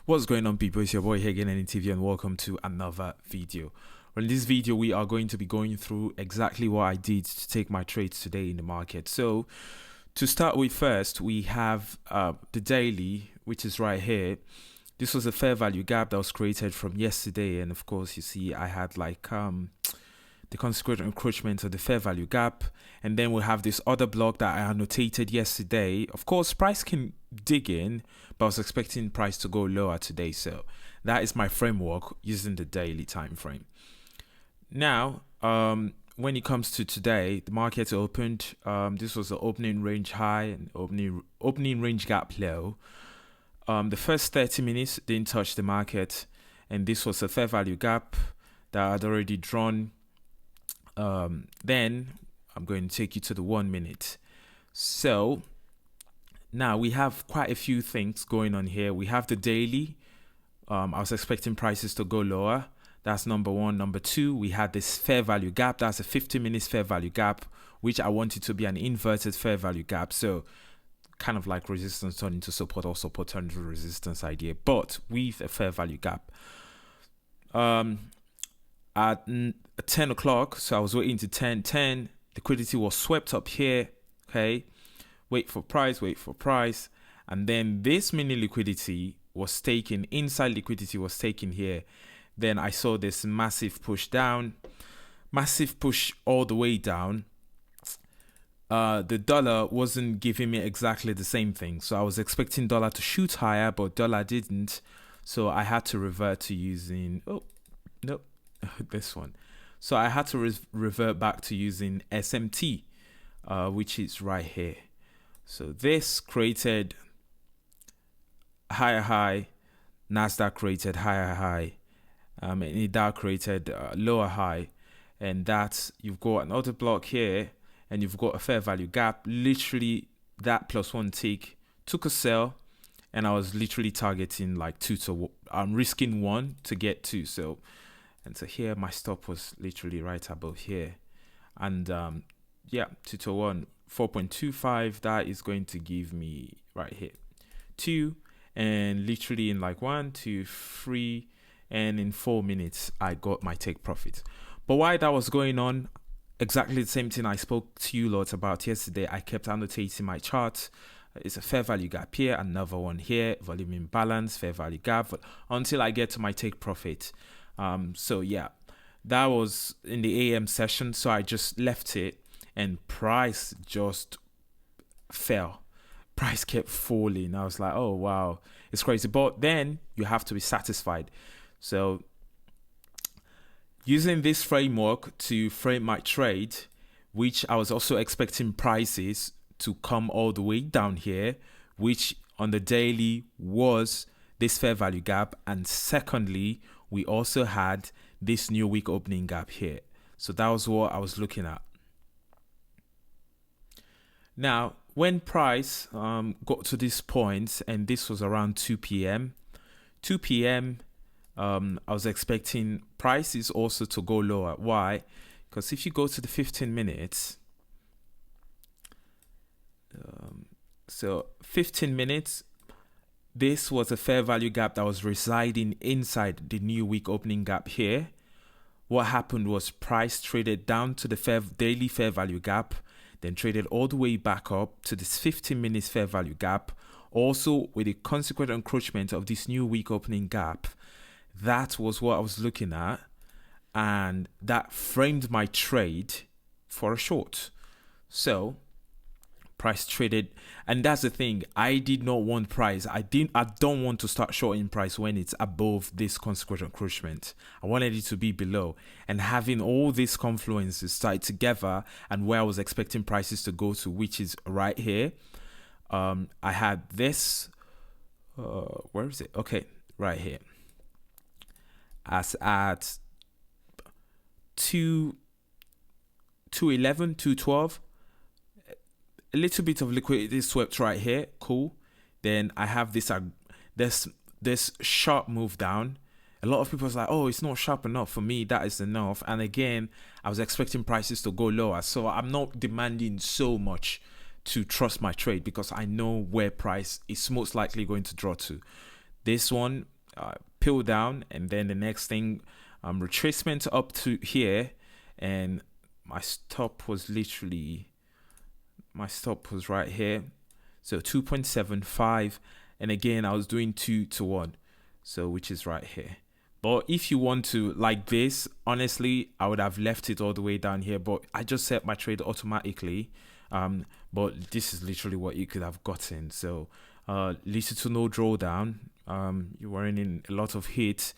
What's going on, people? It's your boy here again, NTV, and welcome to another video. Well, in this video, we are going to be going through exactly what I did to take my trades today in the market. So to start with, first, we have the daily, which is right here. This was a fair value gap that was created from yesterday. And of course, you see, I had like the consequent encroachment of the fair value gap, and then we have this other block that I annotated yesterday. Of course, price can dig in, but I was expecting price to go lower today, so that is my framework using the daily time frame. Now, when it comes to today, the market opened. This was the opening range high and opening range gap low. The first 30 minutes didn't touch the market, and this was a fair value gap that I had already drawn. Then I'm going to take you to the 1 minute. So now we have quite a few things going on here. We have the daily. I was expecting prices to go lower. That's number one. Number two, we had this fair value gap. That's a 50 minutes fair value gap, which I wanted to be an inverted fair value gap. So kind of like resistance turned into support, or support turned into resistance idea, but with a fair value gap. At 10 o'clock, so I was waiting to 10, liquidity was swept up here, okay, wait for price, and then this mini liquidity was taken, inside liquidity was taken here. Then I saw this massive push down, massive push all the way down. The dollar wasn't giving me exactly the same thing, so I was expecting dollar to shoot higher, but dollar didn't, so I had to revert to using, this one. So I had to revert back to using SMT, which is right here. So this created higher high, Nasdaq created higher high, and it created lower high, and that's, you've got an order block here, and you've got a fair value gap. Literally that plus one tick took a sell, and I was literally targeting like I'm risking one to get two. So here my stop was literally right above here, and 2 to 1, 4.25. That is going to give me right here 2, and literally in like 1, 2, 3, and in 4 minutes I got my take profit. But while that was going on, exactly the same thing I spoke to you lots about yesterday, I kept annotating my chart. It's a fair value gap here, another one here, volume imbalance, fair value gap, until I get to my take profit. So yeah, that was in the AM session. So I just left it, and price just fell. Price kept falling. I was like, oh wow, it's crazy. But then you have to be satisfied. So using this framework to frame my trade, which I was also expecting prices to come all the way down here, which on the daily was this fair value gap, and secondly, we also had this new week opening gap here. So that was what I was looking at. Now, when price got to this point, and this was around 2 p.m., I was expecting prices also to go lower. Why? Because if you go to the 15 minutes, so 15 minutes, this was a fair value gap that was residing inside the new week opening gap here. What happened was price traded down to the daily fair value gap, then traded all the way back up to this 15 minutes fair value gap, also with a consequent encroachment of this new week opening gap. That was what I was looking at, and that framed my trade for a short. So price traded, and that's the thing, I did not want price. I don't want to start shorting price when it's above this consequent encroachment. I wanted it to be below, and having all these confluences tied together, and where I was expecting prices to go to, which is right here. I had this, where is it? Okay, right here. As at 211, 212. A little bit of liquidity swept right here, cool. Then I have this sharp move down. A lot of people was like, oh, it's not sharp enough. For me, that is enough. And again, I was expecting prices to go lower, so I'm not demanding so much to trust my trade, because I know where price is most likely going to draw to. This one, peel down, and then the next thing, retracement up to here, and my stop was right here, so 2.75, and again I was doing 2-to-1, so which is right here. But if you want to like this, honestly, I would have left it all the way down here, but I just set my trade automatically. But this is literally what you could have gotten. So little to no drawdown. You weren't in a lot of hits,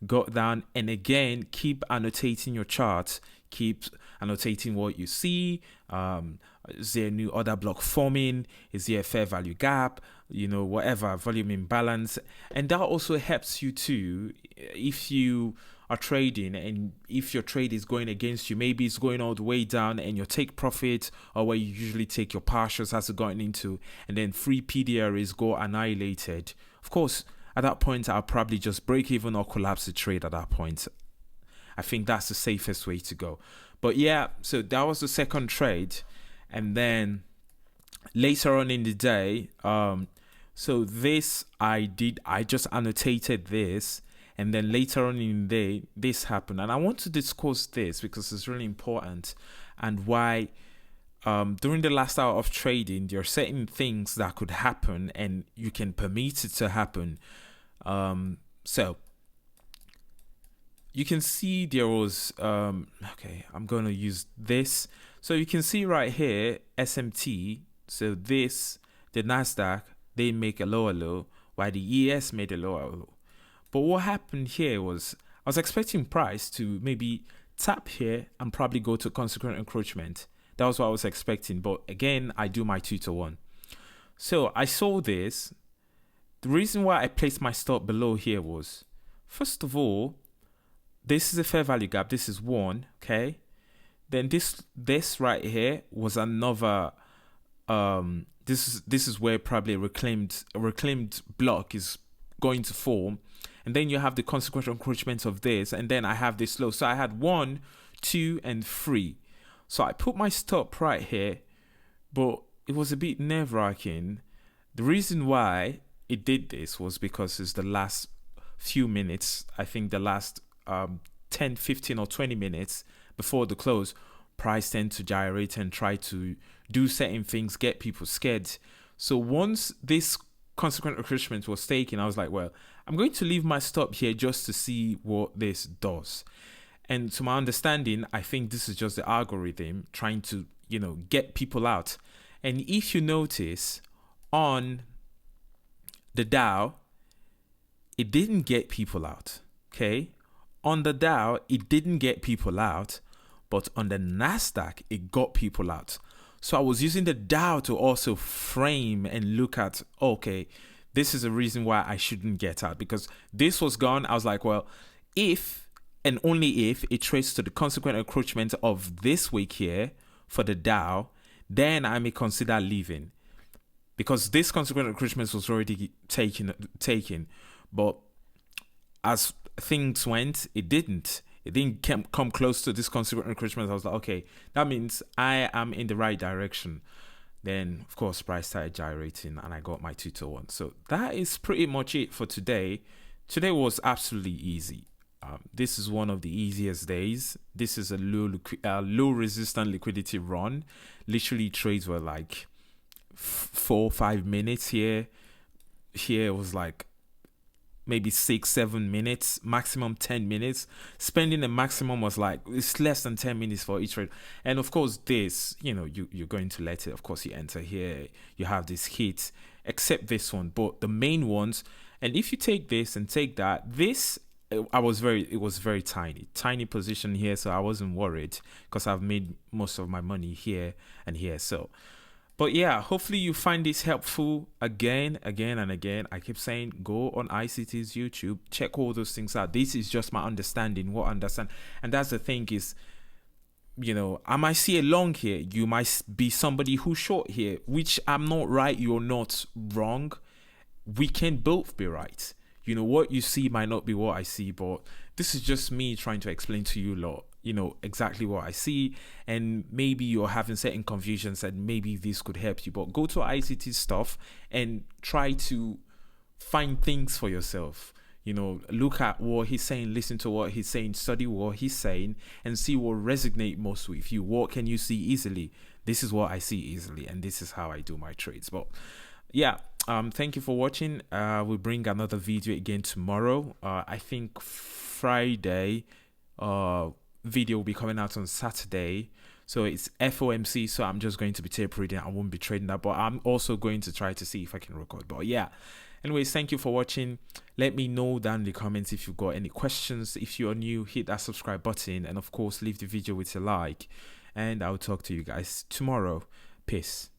got down, and again, keep annotating your charts. Keep annotating what you see. Is there a new order block forming? Is there a fair value gap? Whatever, volume imbalance. And that also helps you too if you are trading and if your trade is going against you. Maybe it's going all the way down and your take profit, or where you usually take your partials, has gotten into, and then free PDRs go annihilated. Of course, at that point, I'll probably just break even or collapse the trade at that point. I think that's the safest way to go. But yeah, so that was the second trade. And then later on in the day, so this I just annotated this. And then later on in the day, this happened. And I want to discuss this because it's really important, and why during the last hour of trading, there are certain things that could happen and you can permit it to happen. So you can see there was, okay, I'm going to use this. So you can see right here, SMT. So this, the NASDAQ, they make a lower low, while the ES made a lower low. But what happened here was, I was expecting price to maybe tap here and probably go to consequent encroachment. That was what I was expecting. But again, I do my 2-to-1. So I saw this. The reason why I placed my stop below here was, first of all, this is a fair value gap. This is one, okay? Then this right here was another. This is where probably a reclaimed block is going to form, and then you have the consequential encroachment of this, and then I have this low. So I had 1, 2, and 3. So I put my stop right here, but it was a bit nerve-wracking. The reason why it did this was because it's the last few minutes. I think the last 10, 15 or 20 minutes before the close, price tend to gyrate and try to do certain things, get people scared. So once this consequent encroachment was taken, I was like, well, I'm going to leave my stop here just to see what this does. And to my understanding, I think this is just the algorithm trying to, get people out. And if you notice on the Dow, it didn't get people out. Okay. On the Dow, it didn't get people out, but on the NASDAQ, it got people out. So I was using the Dow to also frame and look at, okay, this is a reason why I shouldn't get out, because this was gone. I was like, well, if and only if it trades to the consequent encroachment of this week here for the Dow, then I may consider leaving, because this consequent encroachment was already taken. But as things went, it didn't come close to this consequent encroachment. I was like, okay, that means I am in the right direction. Then of course price started gyrating and I got my 2-to-1. So that is pretty much it for today. Today was absolutely easy. This is one of the easiest days. This is a low resistant liquidity run. Literally trades were like 4-5 minutes here. Here it was like maybe 6-7 minutes, maximum 10 minutes. Spending the maximum was like, it's less than 10 minutes for each trade. And of course this, you're going to let it, of course you enter here, you have this hit, except this one, but the main ones. And if you take this and take that, this, it was very tiny position here. So I wasn't worried because I've made most of my money here and here. So, but yeah, hopefully you find this helpful. Again and again, I keep saying, go on ICT's YouTube, check all those things out. This is just my understanding, what I understand. And that's the thing is, I might see a long here. You might be somebody who's short here, which I'm not right. You're not wrong. We can both be right. What you see might not be what I see, but this is just me trying to explain to you lot, exactly what I see. And maybe you're having certain confusions and maybe this could help you, but go to ICT stuff and try to find things for yourself. look at what he's saying, listen to what he's saying, study what he's saying, and see what resonate most with you. What can you see easily? This is what I see easily, and this is how I do my trades. But yeah, thank you for watching. We'll bring another video again tomorrow. I think Friday video will be coming out on Saturday. So it's FOMC, so I'm just going to be tape reading. I won't be trading that, but I'm also going to try to see if I can record. But yeah, anyways, thank you for watching. Let me know down in the comments if you've got any questions. If you're new, hit that subscribe button, and of course leave the video with a like, and I'll talk to you guys tomorrow. Peace.